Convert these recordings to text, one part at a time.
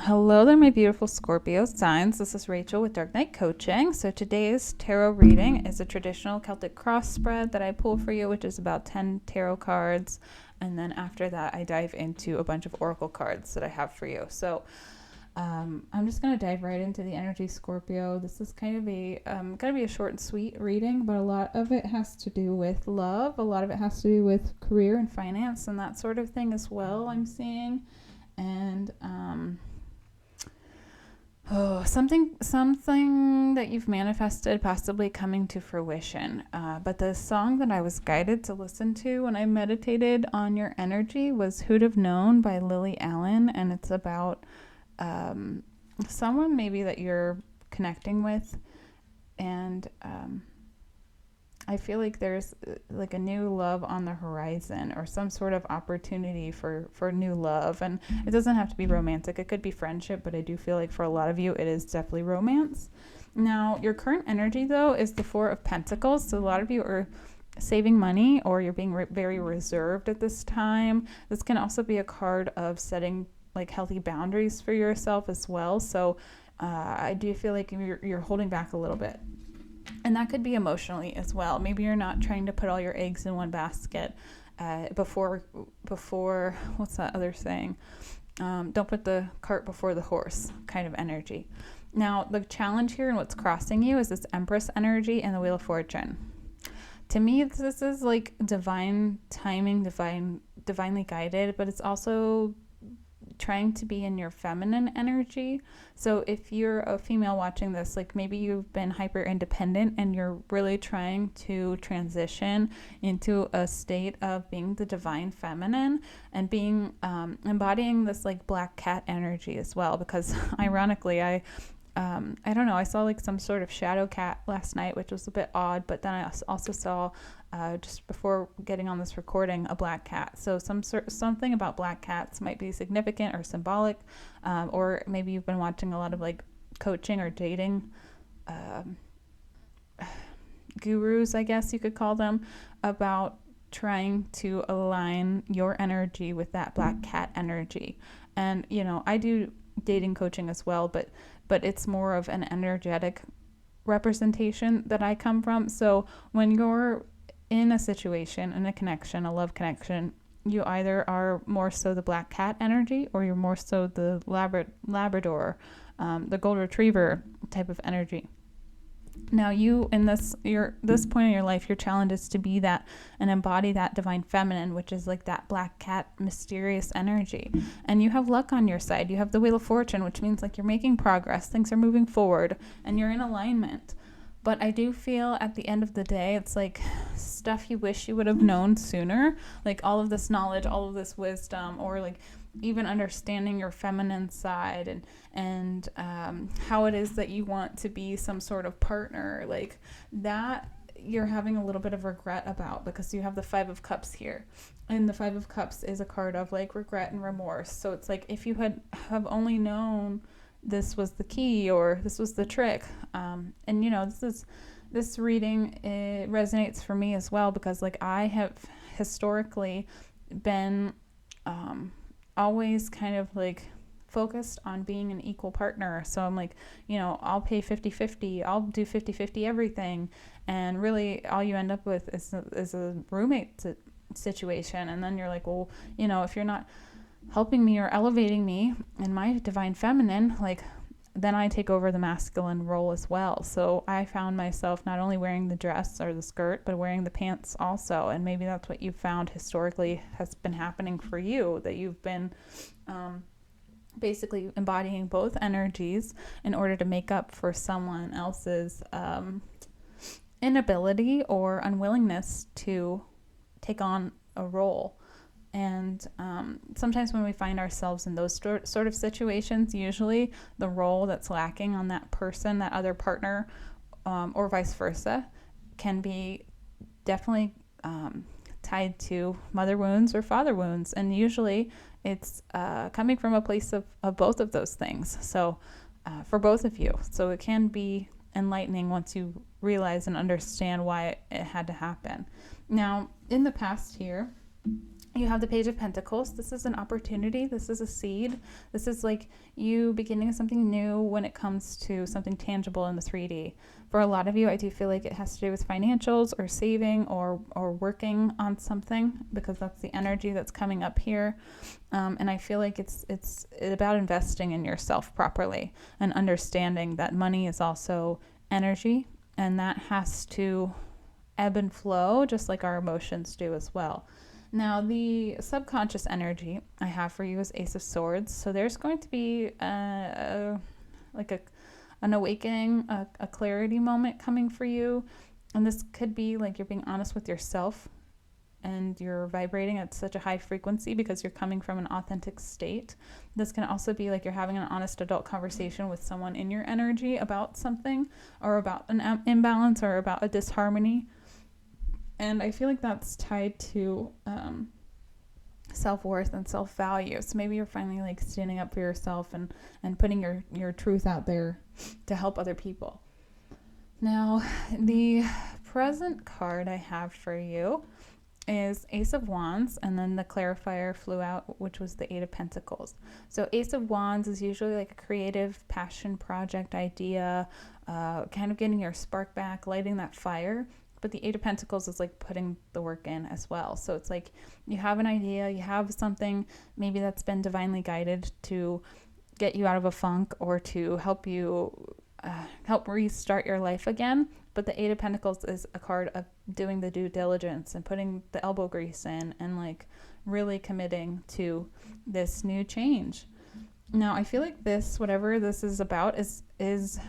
Hello there, my beautiful Scorpio signs. This is Rachel with Dark Knight Coaching. So today's tarot reading is a traditional Celtic cross spread that I pull for you, which is about 10 tarot cards. And then after that, I dive into a bunch of oracle cards that I have for you. So I'm just going to dive right into the energy, Scorpio. This is kind of going to be a short and sweet reading, but a lot of it has to do with love. A lot of it has to do with career and finance and that sort of thing as well, I'm seeing. And something that you've manifested possibly coming to fruition. But the song that I was guided to listen to when I meditated on your energy was Who'd Have Known by Lily Allen. And it's about someone maybe that you're connecting with. And I feel like there's like a new love on the horizon or some sort of opportunity for new love. And it doesn't have to be romantic. It could be friendship, but I do feel like for a lot of you, it is definitely romance. Now, your current energy, though, is the Four of Pentacles. So a lot of you are saving money or you're being very reserved at this time. This can also be a card of setting like healthy boundaries for yourself as well. So I do feel like you're holding back a little bit. And that could be emotionally as well. Maybe you're not trying to put all your eggs in one basket before what's that other saying? Don't put the cart before the horse kind of energy. Now, the challenge here and what's crossing you is this Empress energy and the Wheel of Fortune. To me, this is like divine timing, divinely guided, but it's also trying to be in your feminine energy. So if you're a female watching this, like maybe you've been hyper independent and you're really trying to transition into a state of being the divine feminine and being embodying this like black cat energy as well, because ironically I don't know, I saw like some sort of shadow cat last night, which was a bit odd, but then I also saw just before getting on this recording, a black cat. So something about black cats might be significant or symbolic, or maybe you've been watching a lot of like coaching or dating gurus, I guess you could call them, about trying to align your energy with that black cat energy. And you know, I do dating coaching as well, but it's more of an energetic representation that I come from. So when you're in a situation, in a connection, a love connection, you either are more so the black cat energy or you're more so the Labrador, the gold retriever type of energy. Now you in this point in your life, your challenge is to be that and embody that divine feminine, which is like that black cat mysterious energy. And you have luck on your side. You have the Wheel of Fortune, which means like you're making progress, things are moving forward, and you're in alignment. But I do feel at the end of the day, it's like stuff you wish you would have known sooner, like all of this knowledge, all of this wisdom, or like even understanding your feminine side and how it is that you want to be some sort of partner, like that you're having a little bit of regret about, because you have the Five of Cups here, and the Five of Cups is a card of like regret and remorse. So it's like if you have only known this was the key or this was the trick, and you know, this reading, it resonates for me as well, because like I have historically been always kind of like focused on being an equal partner. So I'm like, you know, I'll pay 50-50, I'll do 50-50 everything, and really all you end up with is a roommate situation. And then you're like, well, you know, if you're not helping me or elevating me in my divine feminine, like then I take over the masculine role as well. So I found myself not only wearing the dress or the skirt, but wearing the pants also. And maybe that's what you found historically has been happening for you, that you've been basically embodying both energies in order to make up for someone else's inability or unwillingness to take on a role. And sometimes when we find ourselves in those sort of situations, usually the role that's lacking on that person, that other partner, or vice versa, can be definitely tied to mother wounds or father wounds. And usually it's coming from a place of both of those things. So for both of you. So it can be enlightening once you realize and understand why it had to happen. Now, in the past here, You have the Page of Pentacles. This is an opportunity. This is a seed. This is like you beginning something new when it comes to something tangible in the 3D. For a lot of you, I do feel like it has to do with financials or saving or working on something, because that's the energy that's coming up here. And I feel like it's about investing in yourself properly and understanding that money is also energy, and that has to ebb and flow just like our emotions do as well. Now, the subconscious energy I have for you is Ace of Swords. So there's going to be an awakening, a clarity moment coming for you. And this could be like you're being honest with yourself, and you're vibrating at such a high frequency because you're coming from an authentic state. This can also be like you're having an honest adult conversation with someone in your energy about something, or about an imbalance, or about a disharmony. And I feel like that's tied to self-worth and self-value. So maybe you're finally like standing up for yourself and putting your truth out there to help other people. Now, the present card I have for you is Ace of Wands, and then the clarifier flew out, which was the Eight of Pentacles. So Ace of Wands is usually like a creative passion project idea, kind of getting your spark back, lighting that fire. But the Eight of Pentacles is like putting the work in as well. So it's like you have an idea, you have something maybe that's been divinely guided to get you out of a funk, or to help you help restart your life again. But the Eight of Pentacles is a card of doing the due diligence and putting the elbow grease in, and like really committing to this new change. Now, I feel like this, whatever this is about, is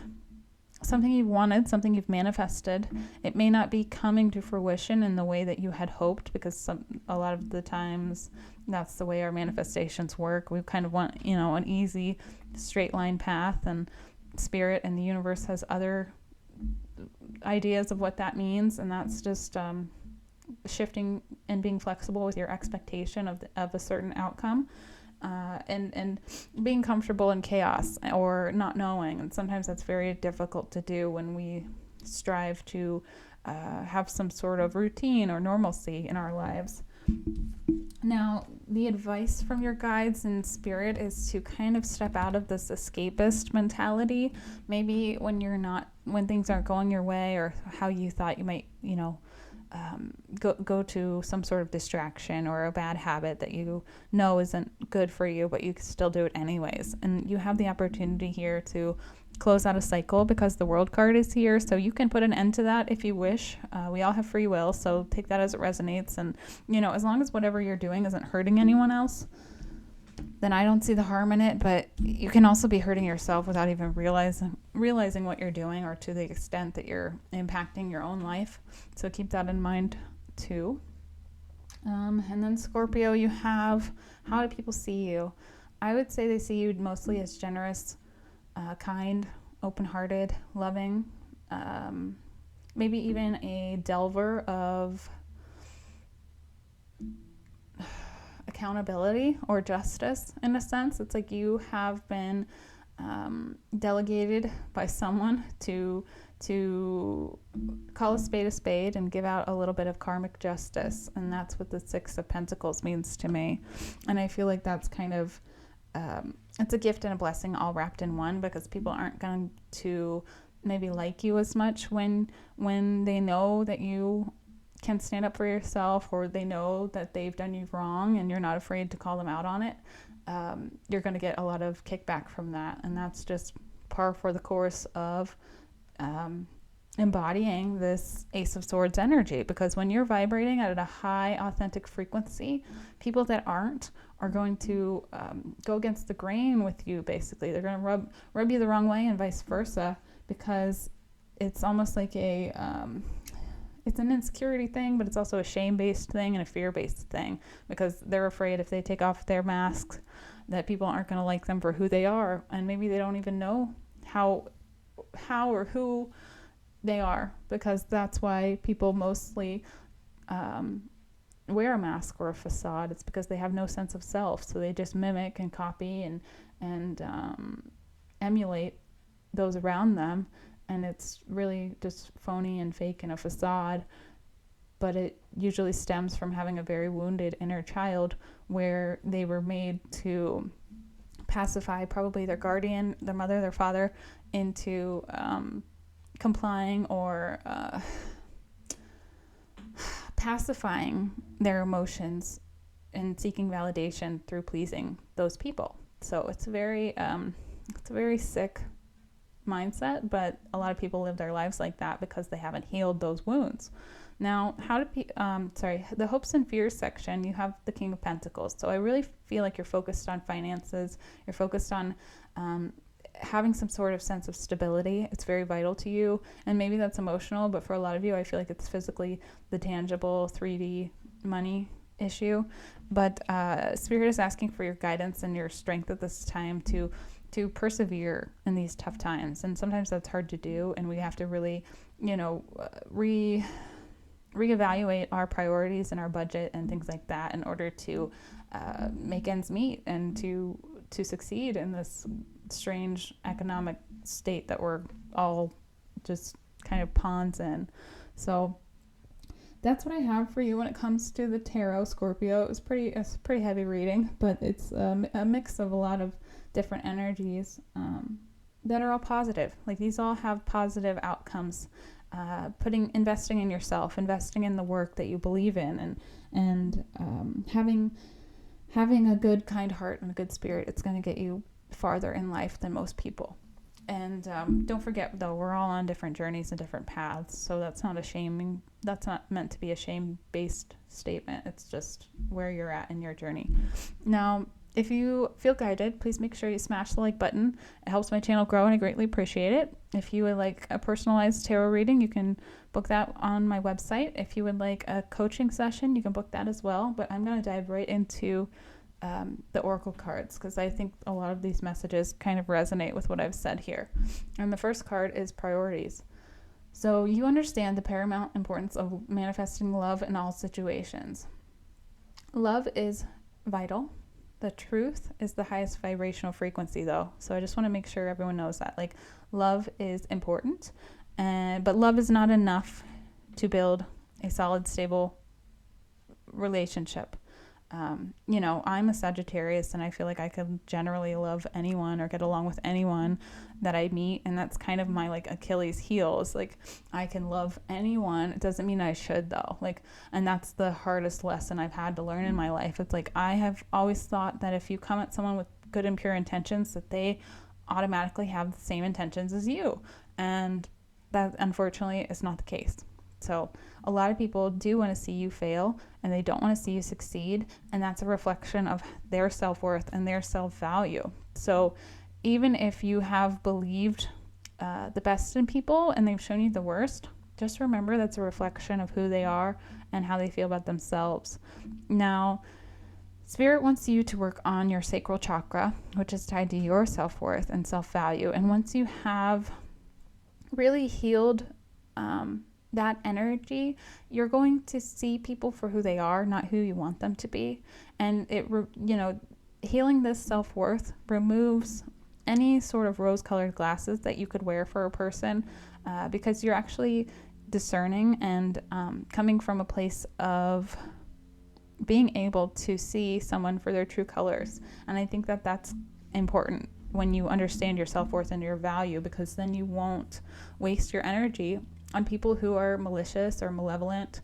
something you've wanted, something you've manifested. It may not be coming to fruition in the way that you had hoped, because a lot of the times that's the way our manifestations work. We kind of want, an easy straight line path, and spirit and the universe has other ideas of what that means, and that's just shifting and being flexible with your expectation of a certain outcome. And being comfortable in chaos or not knowing. And sometimes that's very difficult to do when we strive to have some sort of routine or normalcy in our lives. Now, the advice from your guides and spirit is to kind of step out of this escapist mentality. Maybe when things aren't going your way, or how you thought you might, go to some sort of distraction or a bad habit that you know isn't good for you, but you still do it anyways. And you have the opportunity here to close out a cycle, because the World card is here, so you can put an end to that if you wish. We all have free will, so take that as it resonates. And as long as whatever you're doing isn't hurting anyone else, then I don't see the harm in it. But you can also be hurting yourself without even realizing what you're doing, or to the extent that you're impacting your own life. So keep that in mind too. And then Scorpio, you have, how do people see you? I would say they see you mostly as generous, kind, open-hearted, loving, maybe even a delver of accountability or justice, in a sense. It's like you have been delegated by someone to call a spade and give out a little bit of karmic justice. And that's what the Six of Pentacles means to me. And I feel like that's kind of it's a gift and a blessing all wrapped in one, because people aren't going to maybe like you as much when they know that you can stand up for yourself, or they know that they've done you wrong and you're not afraid to call them out on it. You're going to get a lot of kickback from that, and that's just par for the course of embodying this Ace of Swords energy. Because when you're vibrating at a high authentic frequency, people that aren't are going to go against the grain with you. Basically, they're going to rub you the wrong way, and vice versa, because it's almost like it's an insecurity thing, but it's also a shame-based thing and a fear-based thing, because they're afraid if they take off their masks that people aren't going to like them for who they are, and maybe they don't even know how or who they are, because that's why people mostly wear a mask or a facade. It's because they have no sense of self, so they just mimic and copy and emulate those around them, and it's really just phony and fake and a facade. but it usually stems from having a very wounded inner child where they were made to pacify probably their guardian, their mother, their father, into complying or pacifying their emotions and seeking validation through pleasing those people. So it's a very sick mindset, but a lot of people live their lives like that because they haven't healed those wounds. Now, the hopes and fears section, you have the King of Pentacles. So I really feel like you're focused on finances. You're focused on having some sort of sense of stability. It's very vital to you. And maybe that's emotional, but for a lot of you, I feel like it's physically the tangible 3D money issue. But Spirit is asking for your guidance and your strength at this time to persevere in these tough times. And sometimes that's hard to do. And we have to really, reevaluate our priorities and our budget and things like that in order to make ends meet and to succeed in this strange economic state that we're all just kind of pawns in. So that's what I have for you when it comes to the tarot, Scorpio. It's pretty heavy reading, but it's a mix of a lot of different energies that are all positive. Like, these all have positive outcomes. Investing in yourself, investing in the work that you believe in, and having a good, kind heart and a good spirit. It's going to get you farther in life than most people. And don't forget, though, we're all on different journeys and different paths. So that's not meant to be a shame-based statement. It's just where you're at in your journey. Now, if you feel guided, please make sure you smash the like button. It helps my channel grow, and I greatly appreciate it. If you would like a personalized tarot reading, you can book that on my website. If you would like a coaching session, you can book that as well. But I'm going to dive right into the oracle cards, because I think a lot of these messages kind of resonate with what I've said here. And the first card is priorities. So you understand the paramount importance of manifesting love in all situations. Love is vital. The truth is the highest vibrational frequency, though. So I just want to make sure everyone knows that. Like, love is important, but love is not enough to build a solid, stable relationship. I'm a Sagittarius, and I feel like I could generally love anyone or get along with anyone that I meet, and that's kind of my Achilles heel. Is like, I can love anyone. It doesn't mean I should, though. And that's the hardest lesson I've had to learn in my life. It's like, I have always thought that if you come at someone with good and pure intentions, that they automatically have the same intentions as you, and that unfortunately is not the case. So a lot of people do want to see you fail, and they don't want to see you succeed. And that's a reflection of their self-worth and their self-value. So even if you have believed the best in people and they've shown you the worst, just remember that's a reflection of who they are and how they feel about themselves. Now, Spirit wants you to work on your sacral chakra, which is tied to your self-worth and self-value. And once you have really healed that energy, you're going to see people for who they are, not who you want them to be. And healing this self-worth removes any sort of rose-colored glasses that you could wear for a person, because you're actually discerning and coming from a place of being able to see someone for their true colors. And I think that that's important when you understand your self-worth and your value, because then you won't waste your energy on people who are malicious or malevolent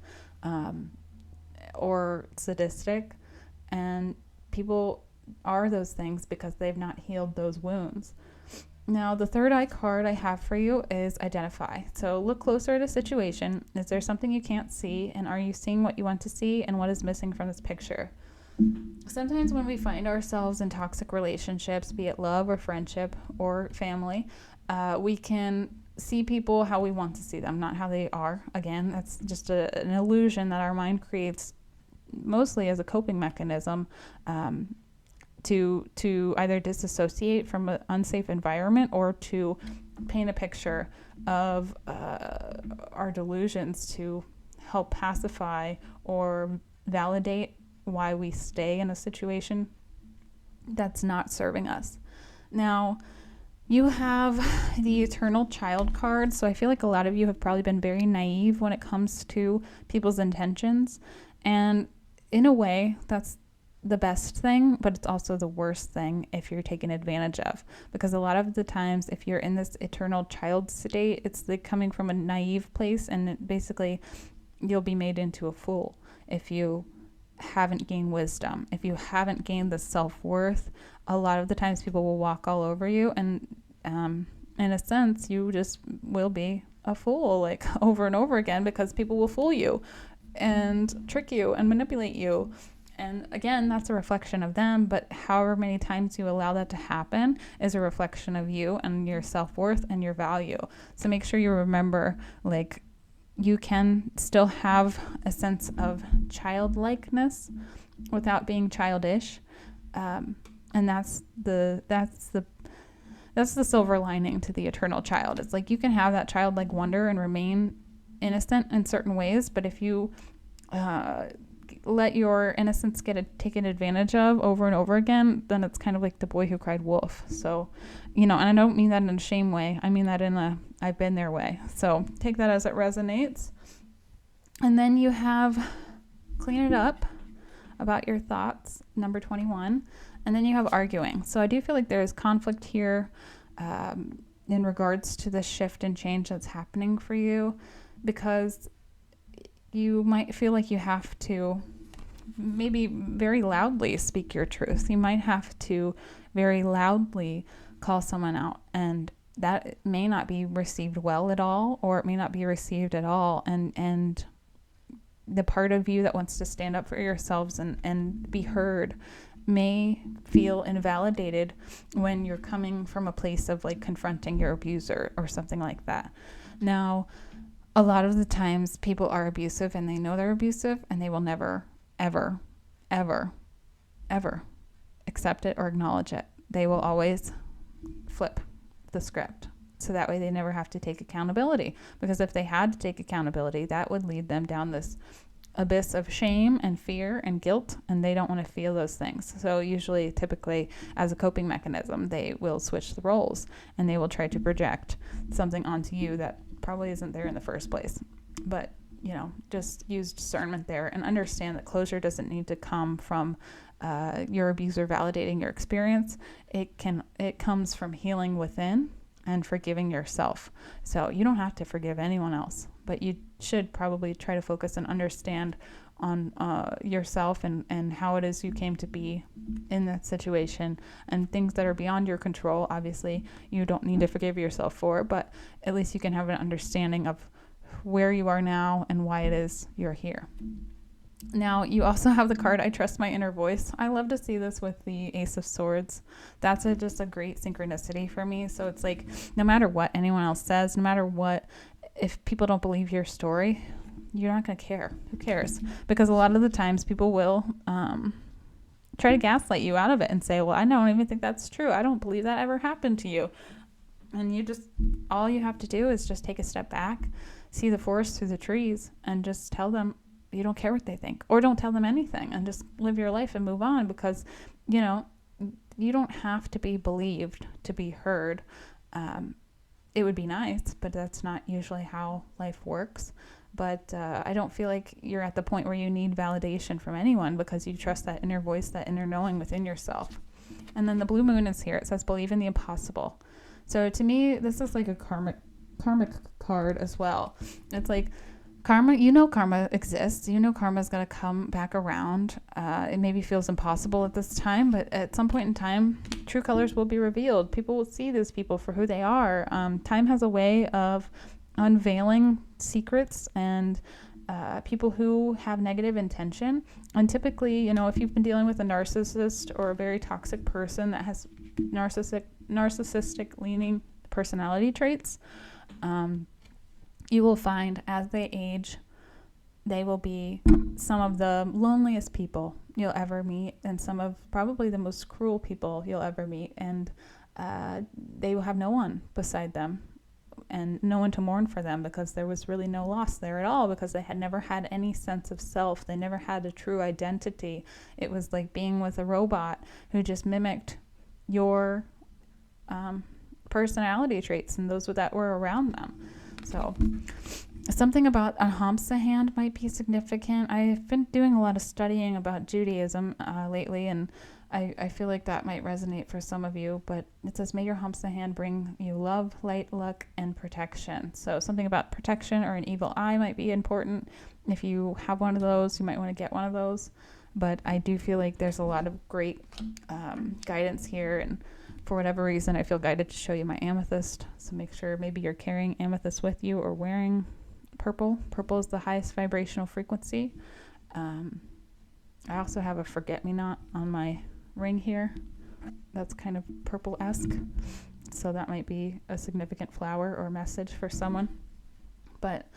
or sadistic. And people are those things because they've not healed those wounds. Now, the third eye card I have for you is identify. So look closer at a situation. Is there something you can't see? And are you seeing what you want to see? And what is missing from this picture? Sometimes when we find ourselves in toxic relationships, be it love or friendship or family, we can see people how we want to see them, not how they are. Again, that's just an illusion that our mind creates mostly as a coping mechanism to either disassociate from an unsafe environment or to paint a picture of our delusions to help pacify or validate why we stay in a situation that's not serving us. Now, You have the eternal child card. So I feel like a lot of you have probably been very naive when it comes to people's intentions. And in a way, that's the best thing, but it's also the worst thing if you're taken advantage of. Because a lot of the times, if you're in this eternal child state, it's like coming from a naive place, and basically you'll be made into a fool if you haven't gained wisdom, if you haven't gained the self-worth. A lot of the times people will walk all over you, and in a sense you just will be a fool, like over and over again, because people will fool you and trick you and manipulate you. And again, that's a reflection of them, but however many times you allow that to happen is a reflection of you and your self-worth and your value. So make sure you remember, like, you can still have a sense of childlikeness without being childish, and that's the silver lining to the eternal child. It's like you can have that childlike wonder and remain innocent in certain ways, but if you let your innocence get taken advantage of over and over again, then it's kind of like the boy who cried wolf. So, and I don't mean that in a shame way. I mean that in a I've been there way. So take that as it resonates. And then you have clean it up about your thoughts, number 21. And then you have arguing. So I do feel like there is conflict here in regards to the shift and change that's happening for you, because you might feel like you have to maybe very loudly speak your truth. You might have to very loudly call someone out, and that may not be received well at all, or it may not be received at all. And the part of you that wants to stand up for yourselves and be heard may feel invalidated when you're coming from a place of like confronting your abuser or something like that. Now, a lot of the times people are abusive and they know they're abusive, and they will never, ever, ever, ever accept it or acknowledge it. They will always flip the script. So that way they never have to take accountability, because if they had to take accountability, that would lead them down this abyss of shame and fear and guilt, and they don't want to feel those things. So usually, typically, as a coping mechanism, they will switch the roles and they will try to project something onto you that probably isn't there in the first place. But just use discernment there and understand that closure doesn't need to come from your abuser validating your experience. It comes from healing within and forgiving yourself. So you don't have to forgive anyone else, but you should probably try to focus and understand on yourself and how it is you came to be in that situation, and things that are beyond your control. Obviously, you don't need to forgive yourself for, but at least you can have an understanding of where you are now and why it is you're here. Now, you also have the card, I Trust My Inner Voice. I love to see this with the Ace of Swords. That's just a great synchronicity for me. So it's like, no matter what anyone else says, no matter what, if people don't believe your story, you're not going to care. Who cares? Because a lot of the times people will try to gaslight you out of it and say, well, I don't even think that's true. I don't believe that ever happened to you. And all you have to do is just take a step back, see the forest through the trees, and just tell them you don't care what they think, or don't tell them anything, and just live your life and move on, because, you don't have to be believed to be heard. It would be nice, but that's not usually how life works. But I don't feel like you're at the point where you need validation from anyone, because you trust that inner voice, that inner knowing within yourself. And then the blue moon is here. It says, believe in the impossible. So to me, this is like a karmic card as well. It's like karma, karma exists. Karma is going to come back around. It maybe feels impossible at this time, but at some point in time, true colors will be revealed. People will see these people for who they are. Time has a way of unveiling secrets and people who have negative intention. And typically, if you've been dealing with a narcissist or a very toxic person that has narcissistic leaning personality traits, you will find as they age, they will be some of the loneliest people you'll ever meet, and some of probably the most cruel people you'll ever meet. And they will have no one beside them and no one to mourn for them, because there was really no loss there at all, because they had never had any sense of self. They never had a true identity. It was like being with a robot who just mimicked your personality traits and those that were around them. So something about a Hamsa hand might be significant. I've been doing a lot of studying about Judaism lately, and I feel like that might resonate for some of you, but it says, may your Hamsa hand bring you love, light, luck, and protection. So something about protection or an evil eye might be important. If you have one of those, you might want to get one of those. But I do feel like there's a lot of great guidance here, and for whatever reason, I feel guided to show you my amethyst. So make sure maybe you're carrying amethyst with you or wearing purple. Purple is the highest vibrational frequency. I also have a forget-me-not on my ring here. That's kind of purple-esque. So that might be a significant flower or message for someone. But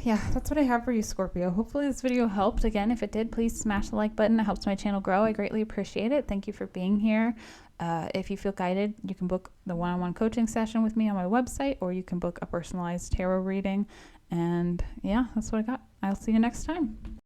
yeah, that's what I have for you, Scorpio. Hopefully this video helped. Again, if it did, please smash the like button. It helps my channel grow. I greatly appreciate it. Thank you for being here. If you feel guided, you can book the one-on-one coaching session with me on my website, or you can book a personalized tarot reading. And yeah, that's what I got. I'll see you next time.